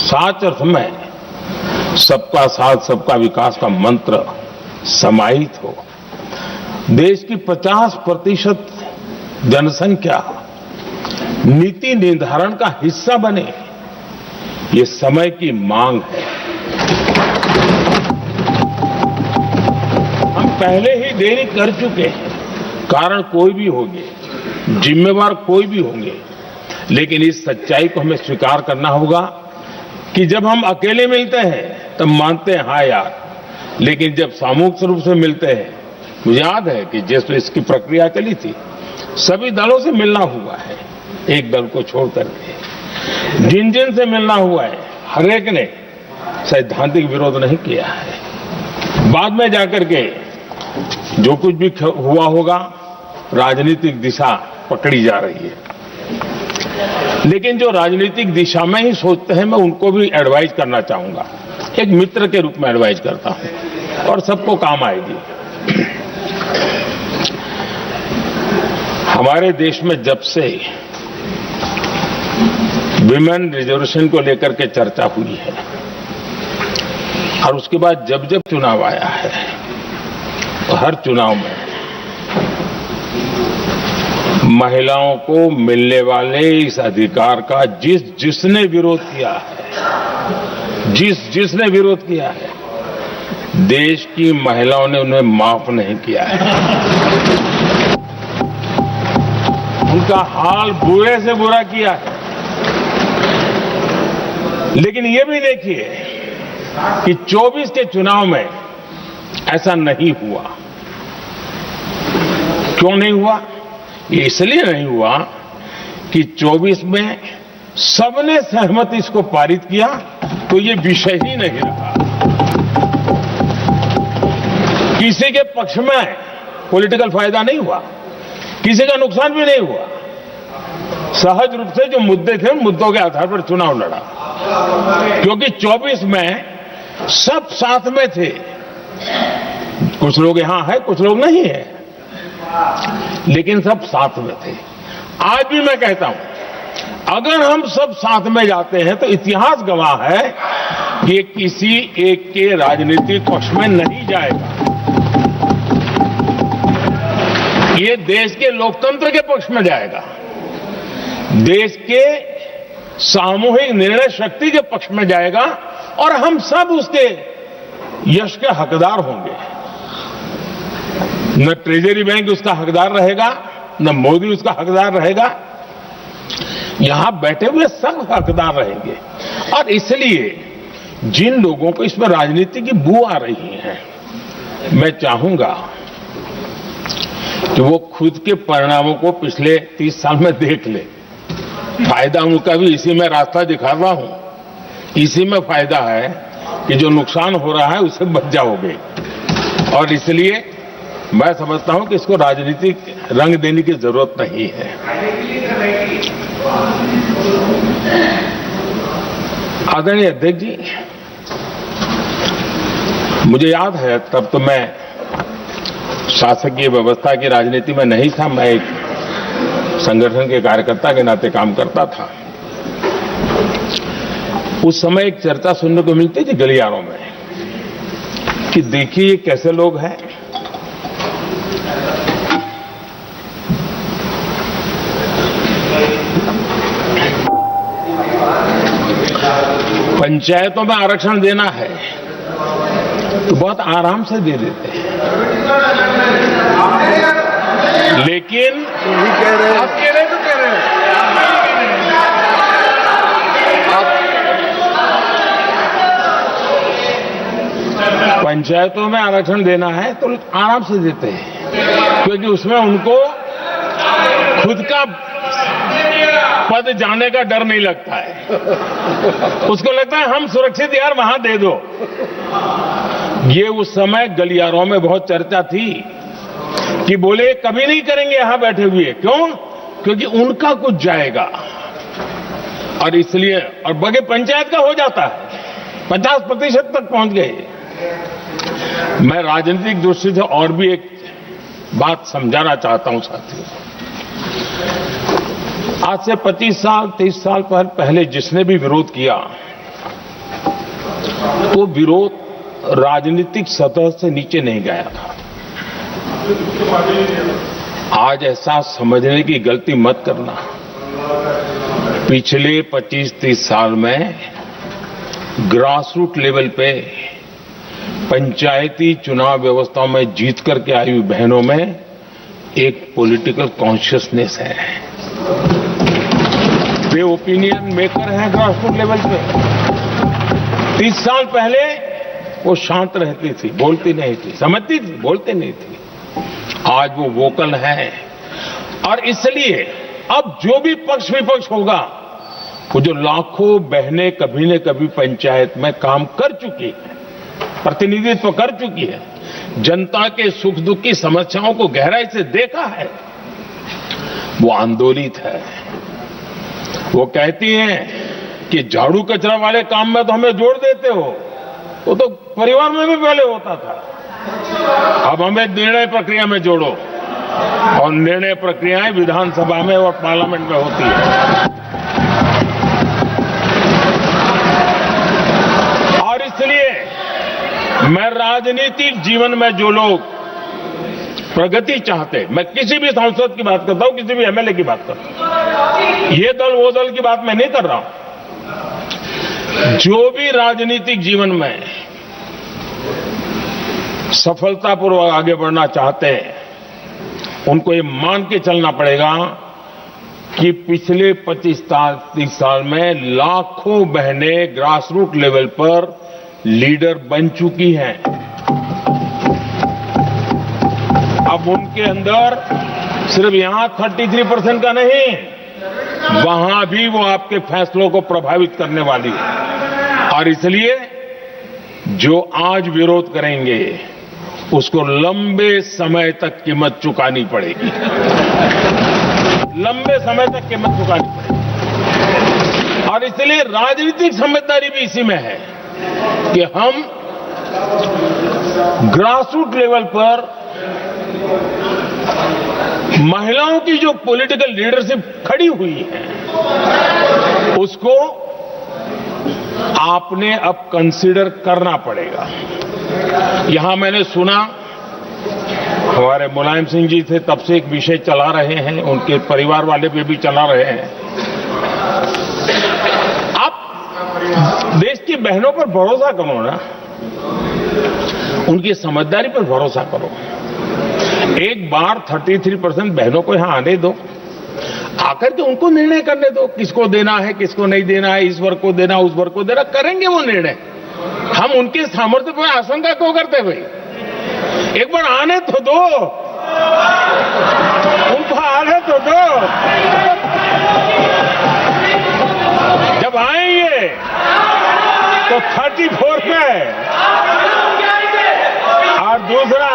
सच अर्थ में सबका साथ सबका विकास का मंत्र समाहित हो, देश की 50% जनसंख्या नीति निर्धारण का हिस्सा बने, ये समय की मांग है। हम पहले ही देरी कर चुके हैं। कारण कोई भी होंगे, जिम्मेवार कोई भी होंगे, लेकिन इस सच्चाई को हमें स्वीकार करना होगा कि जब हम अकेले मिलते हैं तब मानते हैं हाँ यार, लेकिन जब सामूहिक रूप से मिलते हैं, मुझे याद है कि जैसे इसकी प्रक्रिया चली थी, सभी दलों से मिलना हुआ है, एक दल को छोड़ करके जिन जिन से मिलना हुआ है, हर एक ने सैद्धांतिक विरोध नहीं किया है। बाद में जाकर के जो कुछ भी हुआ होगा, राजनीतिक दिशा पकड़ी जा रही है, लेकिन जो राजनीतिक दिशा में ही सोचते हैं, मैं उनको भी एडवाइज करना चाहूंगा, एक मित्र के रूप में एडवाइज करता हूं और सबको काम आएगी। हमारे देश में जब से विमेन रिजर्वेशन को लेकर के चर्चा हुई है और उसके बाद जब जब चुनाव आया है, तो हर चुनाव में महिलाओं को मिलने वाले इस अधिकार का जिसने विरोध किया है, जिसने विरोध किया है, देश की महिलाओं ने उन्हें माफ नहीं किया है। उनका हाल बुरे से बुरा किया है। लेकिन ये भी देखिए कि 24 के चुनाव में ऐसा नहीं हुआ। क्यों नहीं हुआ? ये इसलिए नहीं हुआ कि 24 में सबने सहमति इसको पारित किया, तो ये विषय ही नहीं रहा। किसी के पक्ष में पॉलिटिकल फायदा नहीं हुआ, किसी का नुकसान भी नहीं हुआ। सहज रूप से जो मुद्दे थे, उन मुद्दों के आधार पर चुनाव लड़ा, क्योंकि 24 में सब साथ में थे। कुछ लोग यहां है, कुछ लोग नहीं है, लेकिन सब साथ में थे। आज भी मैं कहता हूं, अगर हम सब साथ में जाते हैं तो इतिहास गवाह है कि ये किसी एक के राजनीतिक पक्ष में नहीं जाएगा, ये देश के लोकतंत्र के पक्ष में जाएगा, देश के सामूहिक निर्णय शक्ति के पक्ष में जाएगा और हम सब उसके यश के हकदार होंगे। न ट्रेजरी बैंक उसका हकदार रहेगा, न मोदी उसका हकदार रहेगा, यहां बैठे हुए सब हकदार रहेंगे। और इसलिए जिन लोगों को इसमें राजनीति की बू आ रही है, मैं चाहूंगा कि वो खुद के परिणामों को पिछले 30 साल में देख ले। फायदा उनका भी इसी में रास्ता दिखा रहा हूं, इसी में फायदा है कि जो नुकसान हो रहा है उससे बच जाओगे। और इसलिए मैं समझता हूं कि इसको राजनीतिक रंग देने की जरूरत नहीं है। आदरणीय अध्यक्ष जी, मुझे याद है तब तो मैं शासकीय व्यवस्था की राजनीति में नहीं था, मैं एक संगठन के कार्यकर्ता के नाते काम करता था। उस समय एक चर्चा सुनने को मिलती थी गलियारों में कि देखिए ये कैसे लोग हैं, पंचायतों में आरक्षण देना है तो बहुत आराम से दे देते हैं, लेकिन आप कह रहे तो कह रहे हैं, पंचायतों में आरक्षण देना है तो आराम से देते हैं, क्योंकि उसमें उनको खुद का पद जाने का डर नहीं लगता है। उसको लगता है हम सुरक्षित यार वहां दे दो। ये उस समय गलियारों में बहुत चर्चा थी कि बोले कभी नहीं करेंगे यहां बैठे हुए। क्यों? क्योंकि उनका कुछ जाएगा। और इसलिए और बगे पंचायत का हो जाता है, 50% तक पहुंच गए। मैं राजनीतिक दृष्टि से और भी एक बात समझाना चाहता हूं साथियों। आज से 25 साल 30 साल पहले जिसने भी विरोध किया तो विरोध राजनीतिक सतह से नीचे नहीं गया था। आज ऐसा समझने की गलती मत करना। पिछले 25-30 साल में ग्रास रूट लेवल पे पंचायती चुनाव व्यवस्थाओं में जीत करके आई हुई बहनों में एक पॉलिटिकल कॉन्शियसनेस है। वे ओपिनियन मेकर हैं ग्रास रूट लेवल पे। 30 साल पहले वो शांत रहती थी, बोलती नहीं थी, समझती थी, बोलती नहीं थी। आज वो वोकल है और इसलिए अब जो भी पक्ष विपक्ष होगा, वो जो लाखों बहनें कभी न कभी पंचायत में काम कर चुकी है, प्रतिनिधित्व कर चुकी है, जनता के सुख दुख की समस्याओं को गहराई से देखा है, वो आंदोलित है। वो कहती हैं कि झाड़ू कचरा वाले काम में तो हमें जोड़ देते हो, वो तो परिवार में भी पहले होता था, अब हमें निर्णय प्रक्रिया में जोड़ो। और निर्णय प्रक्रियाएं विधानसभा में और पार्लियामेंट में होती है। और इसलिए मैं राजनीतिक जीवन में जो लोग प्रगति चाहते, मैं किसी भी सांसद की बात करता हूं, किसी भी एमएलए की बात करता हूं, ये दल वो दल की बात मैं नहीं कर रहा हूं। जो भी राजनीतिक जीवन में सफलतापूर्वक आगे बढ़ना चाहते हैं, उनको ये मान के चलना पड़ेगा कि पिछले 25-30 साल में लाखों बहनें ग्रास रूट लेवल पर लीडर बन चुकी हैं। अब उनके अंदर सिर्फ यहां 33% का नहीं, वहां भी वो आपके फैसलों को प्रभावित करने वाली है। और इसलिए जो आज विरोध करेंगे, उसको लंबे समय तक कीमत चुकानी पड़ेगी। लंबे समय तक कीमत चुकानी पड़ेगी। और इसलिए राजनीतिक समझदारी भी इसी में है कि हम ग्रास रूट लेवल पर महिलाओं की जो पॉलिटिकल लीडरशिप खड़ी हुई है, उसको आपने अब कंसीडर करना पड़ेगा। यहां मैंने सुना, हमारे मुलायम सिंह जी थे, तब से एक विषय चला रहे हैं, उनके परिवार वाले भी चला रहे हैं। आप देश की बहनों पर भरोसा करो ना, उनकी समझदारी पर भरोसा करो। एक बार 33% बहनों को यहां आने दो, आकर के उनको निर्णय करने दो, किसको देना है, किसको नहीं देना है, इस वर्ग को देना, उस वर्ग को देना, करेंगे वो निर्णय। हम उनके सामर्थ्य पर आशंका क्यों करते भाई? एक बार आने तो दो, उनको आने तो दो। जब आएंगे तो 34 में, और दूसरा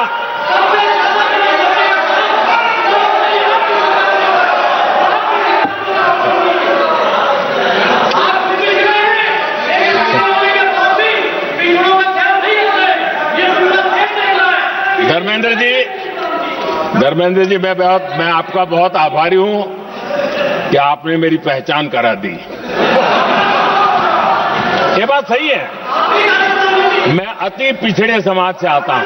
धर्मेंद्र जी, मैं आपका बहुत आभारी हूं कि आपने मेरी पहचान करा दी। ये बात सही है, मैं अति पिछड़े समाज से आता हूं।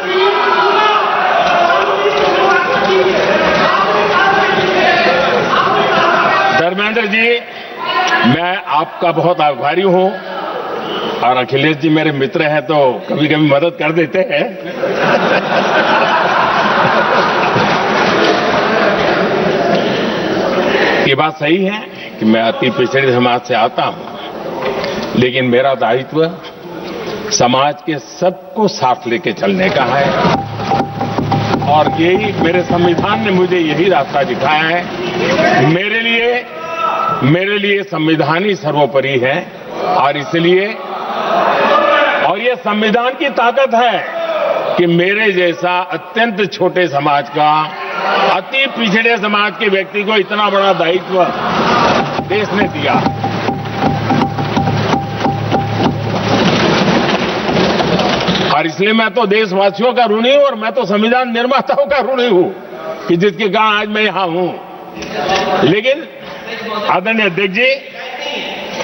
धर्मेंद्र जी, मैं आपका बहुत आभारी हूं, और अखिलेश जी मेरे मित्र हैं तो कभी कभी मदद कर देते हैं। ये बात सही है कि मैं अति पिछड़े समाज से आता हूं, लेकिन मेरा दायित्व समाज के सबको साथ लेके चलने का है, और यही मेरे संविधान ने मुझे यही रास्ता दिखाया है। मेरे लिए संविधान ही सर्वोपरि है, और इसलिए, और ये संविधान की ताकत है कि मेरे जैसा अत्यंत छोटे समाज का, अति पिछड़े समाज के व्यक्ति को इतना बड़ा दायित्व देश ने दिया। और इसलिए मैं तो देशवासियों का ऋणी हूं, और मैं तो संविधान निर्माताओं का ऋणी हूं कि जिसके कारण आज मैं यहां हूं। लेकिन आदरणीय अध्यक्ष जी,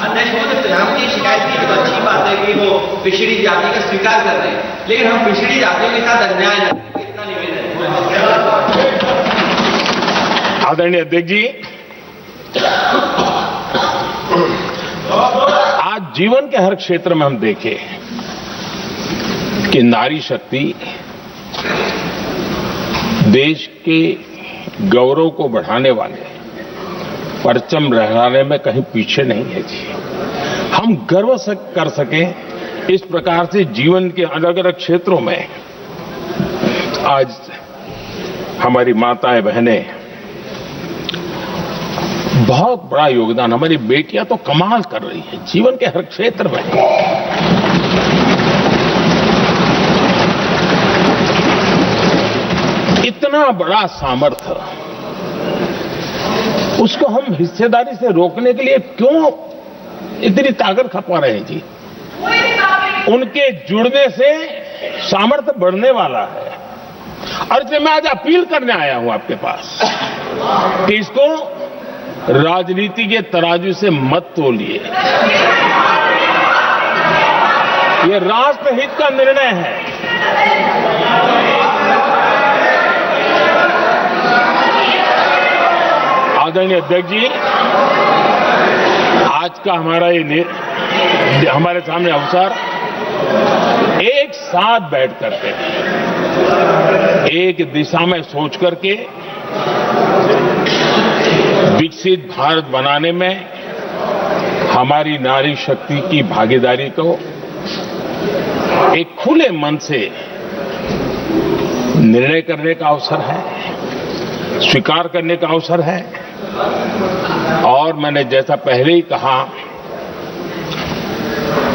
प्रधानमंत्री की शिकायत की तो अच्छी बात है कि वो पिछड़ी जाति का स्वीकार कर रहे हैं, लेकिन हम पिछड़ी जातियों के साथ अन्याय न करें, इतना निवेदन है। आदरणीय अध्यक्ष जी, आज जीवन के हर क्षेत्र में हम देखें कि नारी शक्ति देश के गौरव को बढ़ाने वाले परचम लहराने में कहीं पीछे नहीं है जी। हम गर्व कर सकें इस प्रकार से जीवन के अलग अलग क्षेत्रों में आज हमारी माताएं बहनें बहुत बड़ा योगदान, हमारी बेटियां तो कमाल कर रही हैं जीवन के हर क्षेत्र में। इतना बड़ा सामर्थ्य, उसको हम हिस्सेदारी से रोकने के लिए क्यों इतनी ताकत खपा रहे हैं जी? उनके जुड़ने से सामर्थ्य बढ़ने वाला है। और इसलिए मैं आज अपील करने आया हूं आपके पास कि इसको राजनीति के तराजू से मत तोलिए। ये राष्ट्रहित का निर्णय है। आदरणीय अध्यक्ष जी, आज का हमारा ये हमारे सामने अवसर एक साथ बैठ करके एक दिशा में सोच करके विकसित भारत बनाने में हमारी नारी शक्ति की भागीदारी को एक खुले मन से निर्णय करने का अवसर है, स्वीकार करने का अवसर है। और मैंने जैसा पहले ही कहा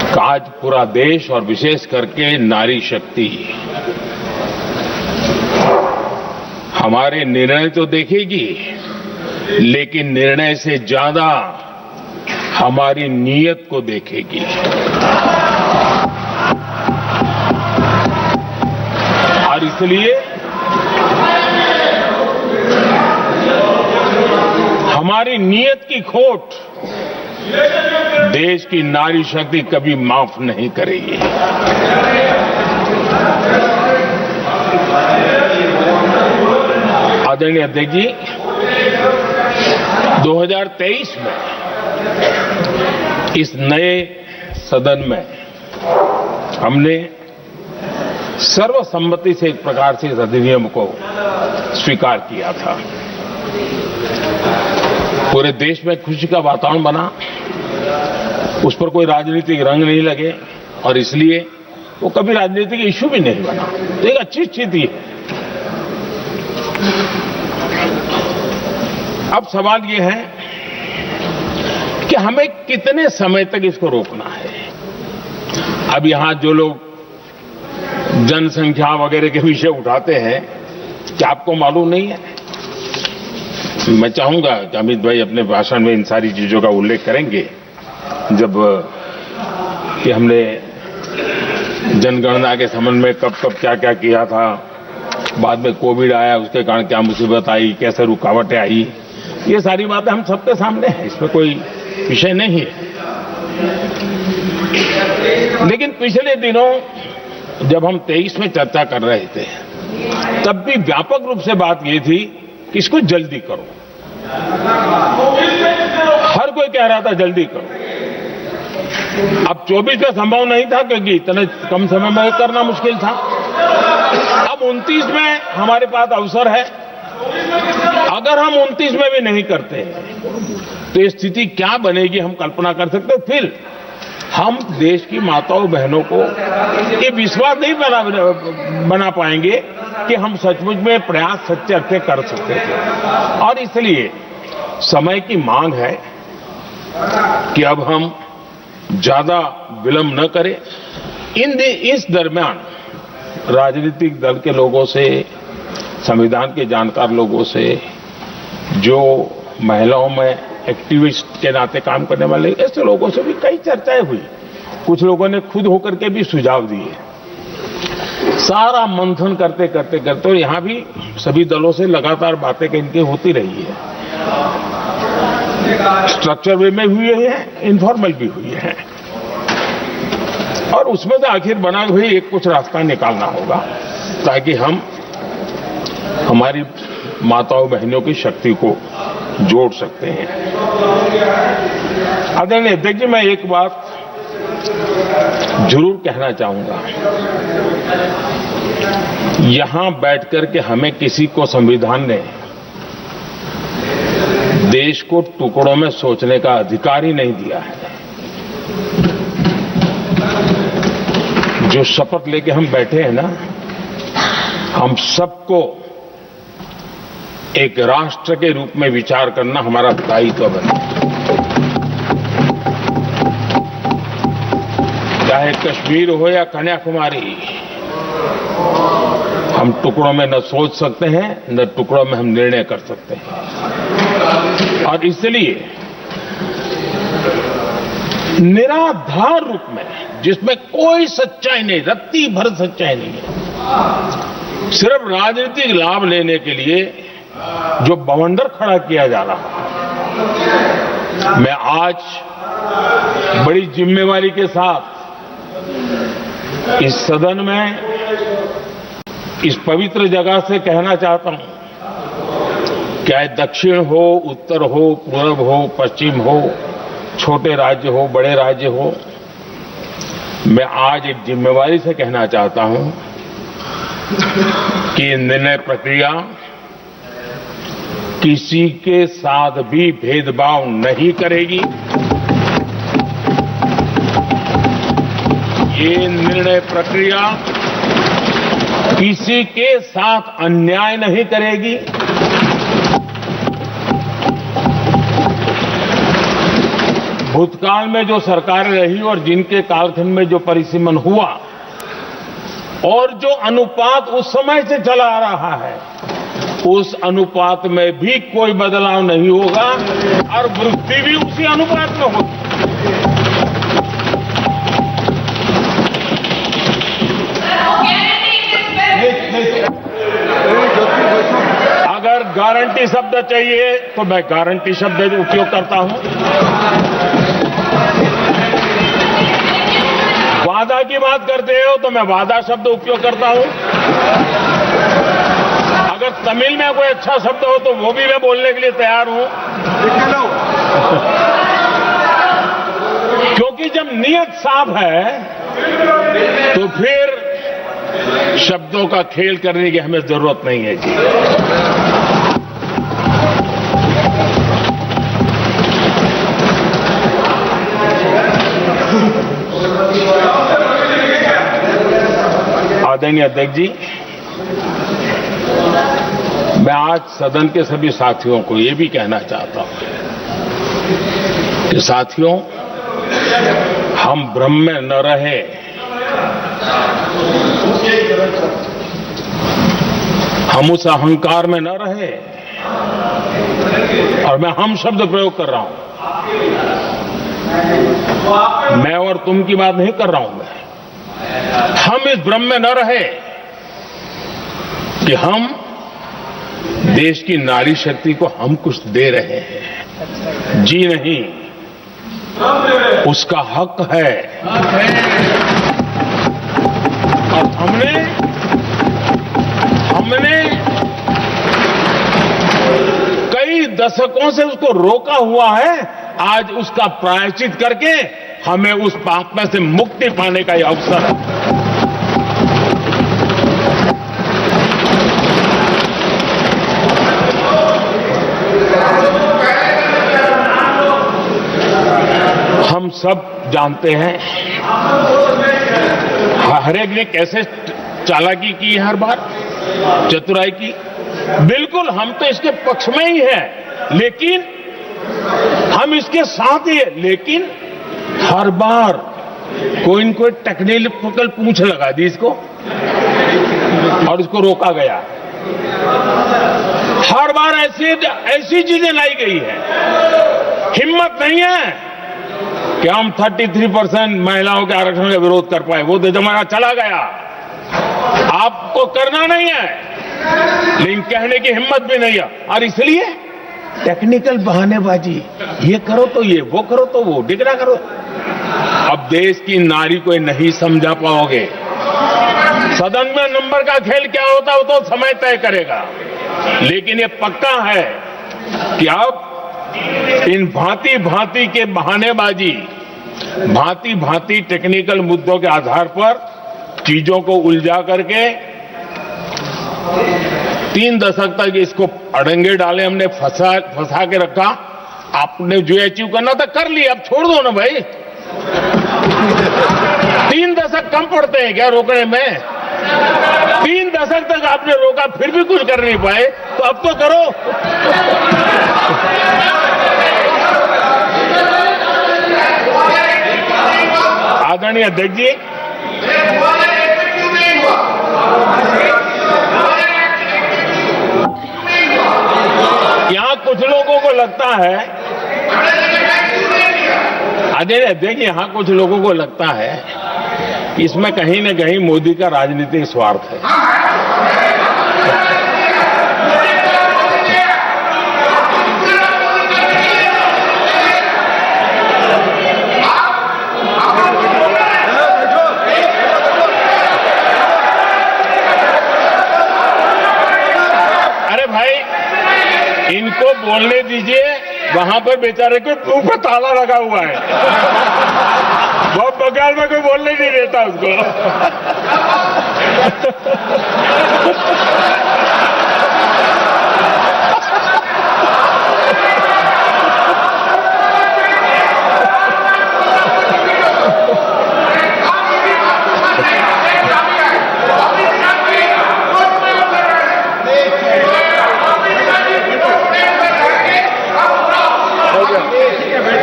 कि आज पूरा देश और विशेष करके नारी शक्ति हमारे निर्णय तो देखेगी, लेकिन निर्णय से ज्यादा हमारी नीयत को देखेगी। और इसलिए हमारी नीयत की खोट देश की नारी शक्ति कभी माफ नहीं करेगी। आदरणीय अध्यक्ष जी, 2023 में इस नए सदन में हमने सर्वसम्मति से एक प्रकार से इस अधिनियम को स्वीकार किया था। पूरे देश में खुशी का वातावरण बना, उस पर कोई राजनीतिक रंग नहीं लगे और इसलिए वो कभी राजनीतिक इश्यू भी नहीं बना। तो एक अच्छी स्थिति है। अब सवाल ये है कि हमें कितने समय तक इसको रोकना है। अब यहां जो लोग जनसंख्या वगैरह के विषय उठाते हैं, क्या आपको मालूम नहीं है? मैं चाहूंगा कि अमित भाई अपने भाषण में इन सारी चीजों का उल्लेख करेंगे, जब कि हमने जनगणना के संबंध में कब कब क्या क्या किया था, बाद में कोविड आया, उसके कारण क्या मुसीबत आई, कैसे रुकावटें आई, ये सारी बातें हम सबके सामने हैं, इसमें कोई विषय नहीं है। लेकिन पिछले दिनों जब हम 23 में चर्चा कर रहे थे, तब भी व्यापक रूप से बात ये थी कि इसको जल्दी करो। हर कोई कह रहा था जल्दी करो। अब 24 में संभव नहीं था क्योंकि इतने कम समय में करना मुश्किल था। अब 29 में हमारे पास अवसर है। अगर हम 29 में भी नहीं करते तो ये स्थिति क्या बनेगी हम कल्पना कर सकते। फिर हम देश की माताओं बहनों को ये विश्वास नहीं बना पाएंगे कि हम सचमुच में प्रयास सच्चे अर्थे कर सकते थे। और इसलिए समय की मांग है कि अब हम ज्यादा विलंब न करें। इस दरमियान राजनीतिक दल के लोगों से, संविधान के जानकार लोगों से, जो महिलाओं में एक्टिविस्ट के नाते काम करने वाले ऐसे लोगों से भी कई चर्चाएं हुई। कुछ लोगों ने खुद होकर के भी सुझाव दिए। सारा मंथन करते करते करते, और यहां भी सभी दलों से लगातार बातें इनकी होती रही है। स्ट्रक्चर वे में हुई है, इनफॉर्मल भी हुई है, और उसमें से आखिर बना हुई एक कुछ रास्ता निकालना होगा ताकि हम हमारी माताओं बहनों की शक्ति को जोड़ सकते हैं। आदरणीय अध्यक्ष जी, मैं एक बात जरूर कहना चाहूंगा। यहां बैठकर के हमें किसी को संविधान ने देश को टुकड़ों में सोचने का अधिकार ही नहीं दिया है। जो शपथ लेके हम बैठे हैं ना, हम सबको एक राष्ट्र के रूप में विचार करना हमारा दायित्व बने। चाहे कश्मीर हो या कन्याकुमारी, हम टुकड़ों में न सोच सकते हैं, न टुकड़ों में हम निर्णय कर सकते हैं। और इसलिए निराधार रूप में, जिसमें कोई सच्चाई नहीं, रत्ती भर सच्चाई नहीं है, सिर्फ राजनीतिक लाभ लेने के लिए जो बवंडर खड़ा किया जा रहा है, मैं आज बड़ी जिम्मेवारी के साथ इस सदन में, इस पवित्र जगह से कहना चाहता हूं, चाहे दक्षिण हो, उत्तर हो, पूर्व हो, पश्चिम हो, छोटे राज्य हो, बड़े राज्य हो, मैं आज एक जिम्मेवारी से कहना चाहता हूं कि निर्णय प्रक्रिया किसी के साथ भी भेदभाव नहीं करेगी। ये निर्णय प्रक्रिया किसी के साथ अन्याय नहीं करेगी। भूतकाल में जो सरकारें रही और जिनके कालखंड में जो परिसीमन हुआ और जो अनुपात उस समय से चला आ रहा है, उस अनुपात में भी कोई बदलाव नहीं होगा और वृद्धि भी उसी अनुपात में होगी। अगर गारंटी शब्द चाहिए तो मैं गारंटी शब्द उपयोग करता हूं। वादा की बात करते हो तो मैं वादा शब्द उपयोग करता हूं। अगर तमिल में कोई अच्छा शब्द हो तो वो भी मैं बोलने के लिए तैयार हूं। क्योंकि जब नीयत साफ है तो फिर शब्दों का खेल करने की हमें जरूरत नहीं है जी। आदरणीय अध्यक्ष जी, मैं आज सदन के सभी साथियों को ये भी कहना चाहता हूं कि साथियों, हम भ्रम में न रहे। हम उस अहंकार में न रहे, और मैं हम शब्द प्रयोग कर रहा हूं। मैं और तुम की बात नहीं कर रहा हूं। मैं हम इस भ्रम में न रहे कि हम देश की नारी शक्ति को हम कुछ दे रहे हैं। जी नहीं, उसका हक है। और हमने कई दशकों से उसको रोका हुआ है। आज उसका प्रायश्चित करके हमें उस पाप में से मुक्ति पाने का यह अवसर है। हम सब जानते हैं हर एक ने कैसे चालाकी की है, हर बार चतुराई की। बिल्कुल, हम तो इसके पक्ष में ही हैं, लेकिन हम इसके साथ ही हैं। लेकिन हर बार कोई न कोई टेक्निकल पूंछ लगा दी इसको और इसको रोका गया। हर बार ऐसी चीजें लाई गई है। हिम्मत नहीं है कि हम 33% महिलाओं के आरक्षण का विरोध कर पाए। वो जमाना चला गया, आपको करना नहीं है, लेकिन कहने की हिम्मत भी नहीं है। और इसलिए टेक्निकल बहानेबाजी, ये करो तो ये, वो करो तो वो, डिगरा करो। अब देश की नारी को नहीं समझा पाओगे। सदन में नंबर का खेल क्या होता है वो तो समय तय करेगा, लेकिन ये पक्का है कि अब इन भांति भांति के बहानेबाजी, भांति भांति टेक्निकल मुद्दों के आधार पर चीजों को उलझा करके 3 दशक तक इसको अड़ंगे डाले, हमने फंसा के रखा। आपने जो अचीव करना था कर लिया, अब छोड़ दो ना भाई। 3 दशक कम पड़ते हैं क्या रोकने में? 3 दशक तक आपने रोका फिर भी कुछ कर नहीं पाए, तो अब तो करो। आदरणीय अध्यक्ष जी, यहां कुछ लोगों को लगता है, आदरणीय अध्यक्ष, यहां कुछ लोगों को लगता है इसमें कहीं न कहीं मोदी का राजनीतिक स्वार्थ है। अरे भाई, इनको बोलने दीजिए, वहां पर बेचारे को मुंह पर ताला लगा हुआ है, बहुत बगल में कोई बोलने नहीं देता उसको।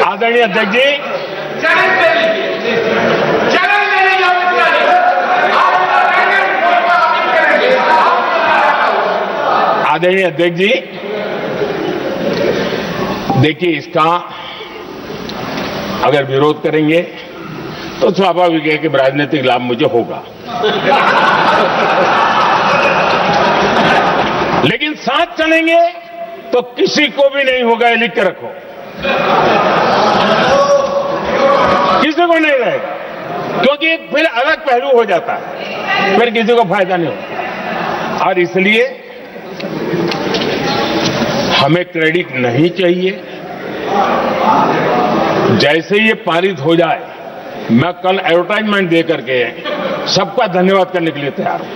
आदरणीय अध्यक्ष जी, आदरणीय अध्यक्ष जी, देखिए, इसका अगर विरोध करेंगे तो स्वाभाविक है कि राजनीतिक लाभ मुझे होगा, लेकिन साथ चलेंगे तो किसी को भी नहीं होगा, ये लिख के रखो। किसी को नहीं रहेगा, क्योंकि फिर अलग पहलू हो जाता है, फिर किसी को फायदा नहीं होता। और इसलिए हमें क्रेडिट नहीं चाहिए। जैसे ये पारित हो जाए, मैं कल एडवर्टाइजमेंट दे करके सबका धन्यवाद करने के लिए तैयार हूं,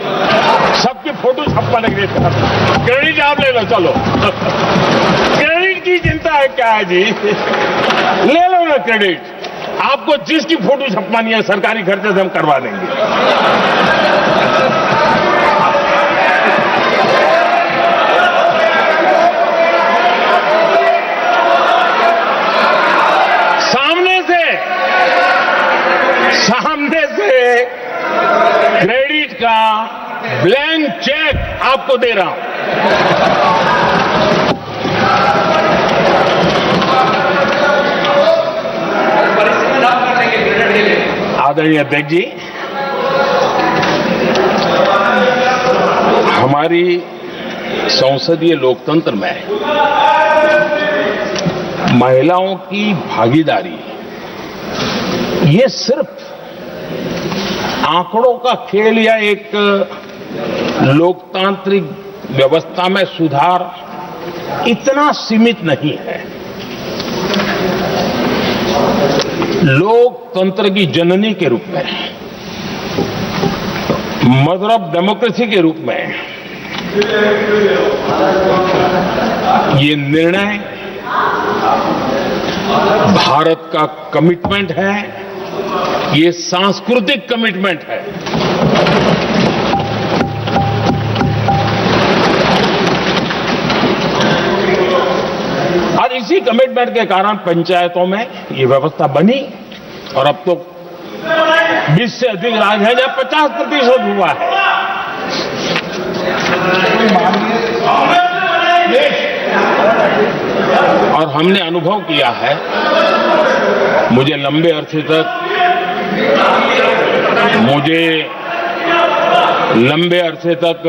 सबकी फोटो छपवाने के लिए तैयार हूं। क्रेडिट आप ले लो, चलो। क्रेडिट की चिंता है क्या है जी, ले लो ना क्रेडिट। आपको जिसकी फोटो छपवानी है सरकारी खर्चे से हम करवा देंगे। सामने से क्रेडिट का ब्लैंक चेक आपको दे रहा हूं। आदरणीय अध्यक्ष जी, हमारी संसदीय लोकतंत्र में महिलाओं की भागीदारी ये सिर्फ आंकड़ों का खेल या एक लोकतांत्रिक व्यवस्था में सुधार इतना सीमित नहीं है। लोकतंत्र की जननी के रूप में, मदर ऑफ डेमोक्रेसी के रूप में ये निर्णय भारत का कमिटमेंट है, ये सांस्कृतिक कमिटमेंट है। और इसी कमिटमेंट के कारण पंचायतों में ये व्यवस्था बनी और अब तो 20 से अधिक राज्य है जहां 50% हुआ है। और हमने अनुभव किया है, मुझे लंबे अरसे तक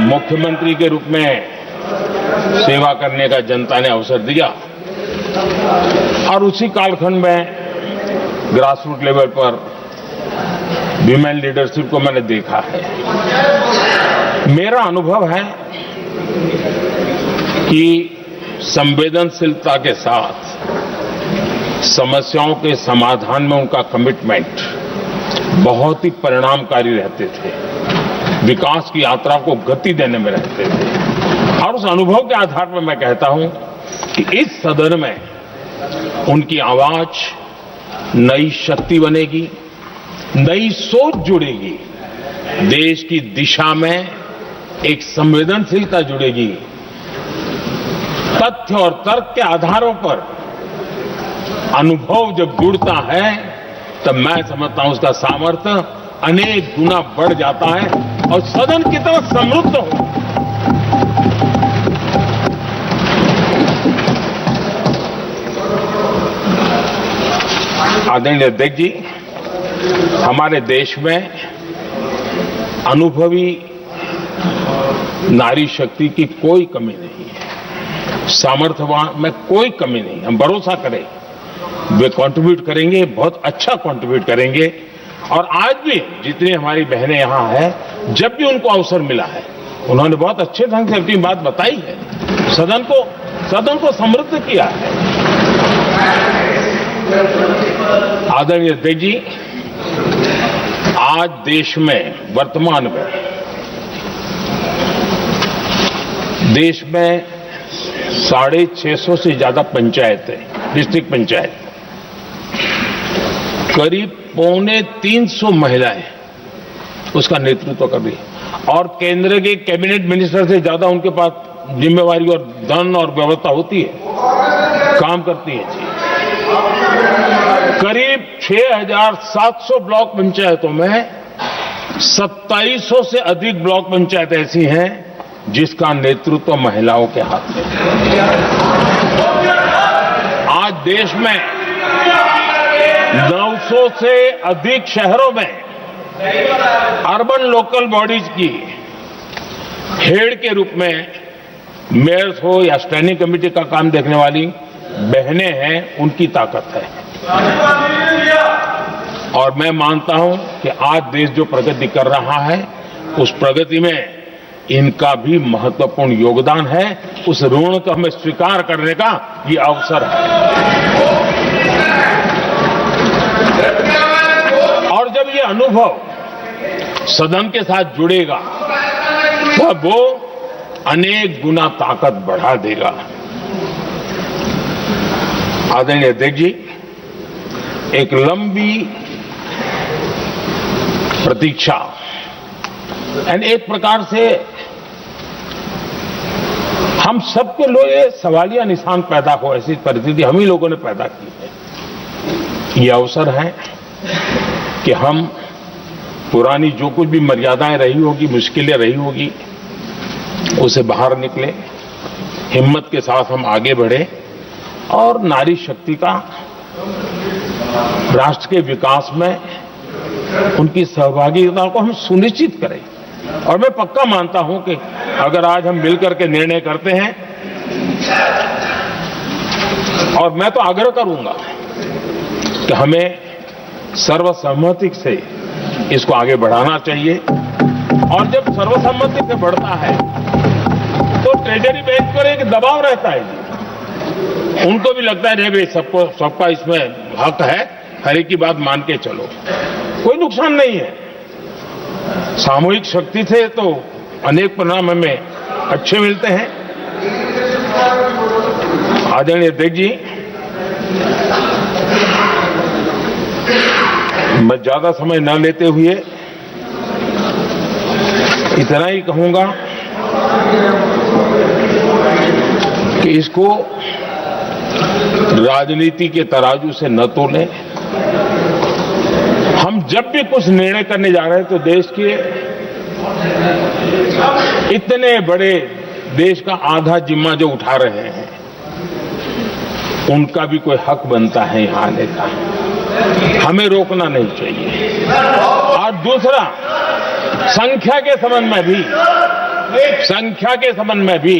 मुख्यमंत्री के रूप में सेवा करने का जनता ने अवसर दिया और उसी कालखंड में ग्रासरूट लेवल पर विमेन लीडरशिप को मैंने देखा है। मेरा अनुभव है कि संवेदनशीलता के साथ समस्याओं के समाधान में उनका कमिटमेंट बहुत ही परिणामकारी रहते थे, विकास की यात्रा को गति देने में रहते थे। और उस अनुभव के आधार पर मैं कहता हूं कि इस सदन में उनकी आवाज नई शक्ति बनेगी, नई सोच जुड़ेगी, देश की दिशा में एक संवेदनशीलता जुड़ेगी। तथ्य और तर्क के आधारों पर अनुभव जब जुड़ता है तब मैं समझता हूं उसका सामर्थ्य अनेक गुना बढ़ जाता है और सदन कितना समृद्ध हो। आदरणीय अध्यक्ष जी, हमारे देश में अनुभवी नारी शक्ति की कोई कमी नहीं है, सामर्थ्यवान में कोई कमी नहीं। हम भरोसा करें वे कंट्रीब्यूट करेंगे, बहुत अच्छा कंट्रीब्यूट करेंगे। और आज भी जितनी हमारी बहनें यहां हैं, जब भी उनको अवसर मिला है उन्होंने बहुत अच्छे ढंग से अपनी बात बताई है, सदन को समृद्ध किया है। आदरणीय अध्यक्ष जी, आज देश में वर्तमान में देश में 650 से ज्यादा पंचायतें, डिस्ट्रिक्ट पंचायत, करीब 250 महिलाएं उसका नेतृत्व कर रही और केंद्र के कैबिनेट मिनिस्टर से ज्यादा उनके पास जिम्मेवारी और धन और व्यवस्था होती है, काम करती है जी। करीब 6,700 ब्लॉक पंचायतों में 2700 से अधिक ब्लॉक पंचायत ऐसी हैं जिसका नेतृत्व महिलाओं के हाथ में है। आज देश में 900 से अधिक शहरों में अर्बन लोकल बॉडीज की हेड के रूप में मेयर्स हो या स्टैंडिंग कमेटी का काम देखने वाली बहनें हैं, उनकी ताकत है। और मैं मानता हूं कि आज देश जो प्रगति कर रहा है उस प्रगति में इनका भी महत्वपूर्ण योगदान है। उस ऋण को हमें स्वीकार करने का ये अवसर है। और जब ये अनुभव सदन के साथ जुड़ेगा तब वो अनेक गुना ताकत बढ़ा देगा। आदरणीय अध्यक्ष जी, एक लंबी प्रतीक्षा एंड एक प्रकार से हम सबके लिए सवालिया निशान पैदा हो, ऐसी परिस्थिति हम ही लोगों ने पैदा की है। ये अवसर है कि हम पुरानी जो कुछ भी मर्यादाएं रही होगी, मुश्किलें रही होगी, उसे बाहर निकले, हिम्मत के साथ हम आगे बढ़े और नारी शक्ति का राष्ट्र के विकास में उनकी सहभागिता को हम सुनिश्चित करें। और मैं पक्का मानता हूं कि अगर आज हम मिलकर के निर्णय करते हैं, और मैं तो आग्रह करूंगा कि हमें सर्वसम्मति से इसको आगे बढ़ाना चाहिए। और जब सर्वसम्मति से बढ़ता है तो ट्रेजरी बेंच पर एक दबाव रहता है, उनको भी लगता है नहीं भाई सबका इसमें हक है, हर एक की बात मान के चलो, कोई नुकसान नहीं है। सामूहिक शक्ति से तो अनेक परिणाम हमें अच्छे मिलते हैं। आदरणीय अध्यक्ष जी, मैं ज्यादा समय न लेते हुए इतना ही कहूंगा कि इसको राजनीति के तराजू से न तोलें। हम जब भी कुछ निर्णय करने जा रहे हैं तो देश के इतने बड़े देश का आधा जिम्मा जो उठा रहे हैं उनका भी कोई हक बनता है यहां आने का, हमें रोकना नहीं चाहिए। और दूसरा, संख्या के संबंध में भी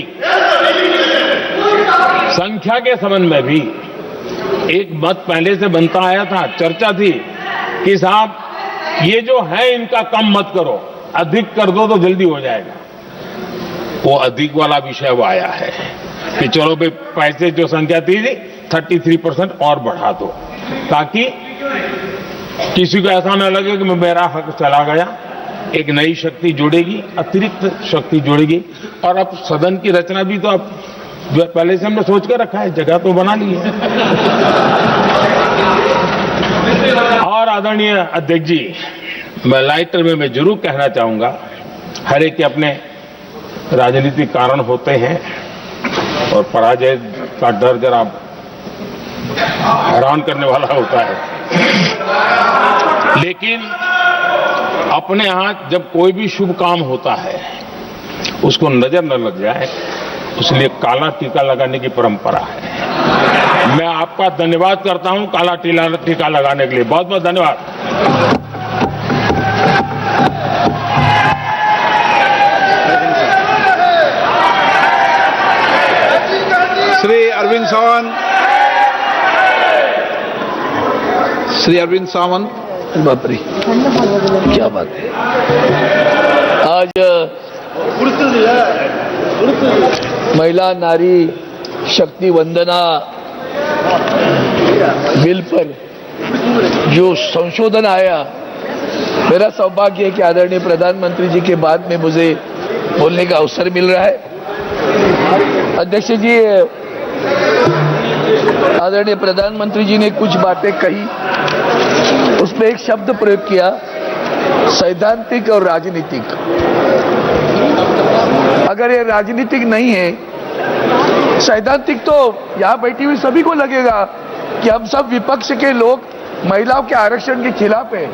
संख्या के संबंध में भी एक मत पहले से बनता आया था, चर्चा थी कि साहब ये जो है इनका कम मत करो, अधिक कर दो तो जल्दी हो जाएगा। वो अधिक वाला विषय वो आया है कि चलो भाई पैसे जो संख्या थी 33% और बढ़ा दो, ताकि किसी को ऐसा न लगे कि मेरा हक चला गया। एक नई शक्ति जुड़ेगी, अतिरिक्त शक्ति जुड़ेगी। और अब सदन की रचना भी तो अब पहले से हमने सोच कर रखा है, जगह तो बना ली है। और आदरणीय अध्यक्ष जी, मैं लाइटर में मैं जरूर कहना चाहूंगा, हर एक के अपने राजनीतिक कारण होते हैं और पराजय का डर जरा हैरान करने वाला होता है, लेकिन अपने यहां जब कोई भी शुभ काम होता है उसको नजर न लग जाए, इसलिए काला टीका लगाने की परंपरा है। मैं आपका धन्यवाद करता हूं काला टीका लगाने के लिए। बहुत बहुत धन्यवाद। श्री अरविंद सावंत, श्री अरविंद सावंत। बाप रे, क्या बात है। आज महिला नारी शक्ति वंदना बिल पर जो संशोधन आया, मेरा सौभाग्य है कि आदरणीय प्रधानमंत्री जी के बाद में मुझे बोलने का अवसर मिल रहा है। अध्यक्ष जी, आदरणीय प्रधानमंत्री जी ने कुछ बातें कही, उसमें एक शब्द प्रयोग किया, सैद्धांतिक और राजनीतिक। अगर ये राजनीतिक नहीं है, सैद्धांतिक, तो यहां बैठी हुई सभी को लगेगा कि हम सब विपक्ष के लोग महिलाओं के आरक्षण के खिलाफ है।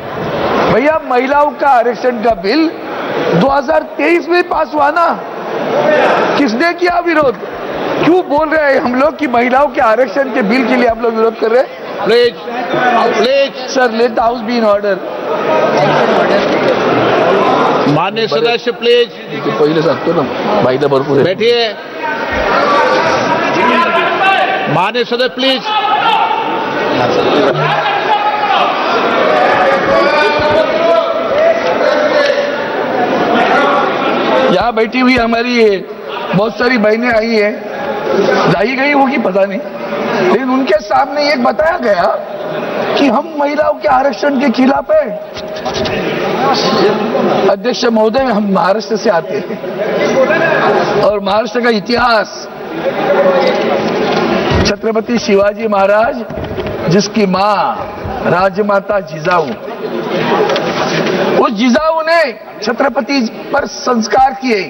भैया, महिलाओं का आरक्षण का बिल 2023 में पास हुआ ना, किसने किया विरोध? क्यों बोल रहे हैं हम लोग कि महिलाओं के आरक्षण के बिल के लिए हम लोग विरोध कर रहे हैं? Please sir, let the house be in order. माननीय सदस्य प्लीज पहिले सांगतो ना, बाईला भरपूर बैठिए। माननीय सदस्य प्लीज। यहाँ बैठी हुई हमारी बहुत सारी बहनें आई है, जाई गई होगी पता नहीं, लेकिन उनके सामने एक बताया गया कि हम महिलाओं के आरक्षण के खिलाफ है। अध्यक्ष महोदय, हम महाराष्ट्र से आते हैं और महाराष्ट्र का इतिहास, छत्रपति शिवाजी महाराज जिसकी मां राजमाता जिजाऊ, उस जिजाऊ ने छत्रपति पर संस्कार किए।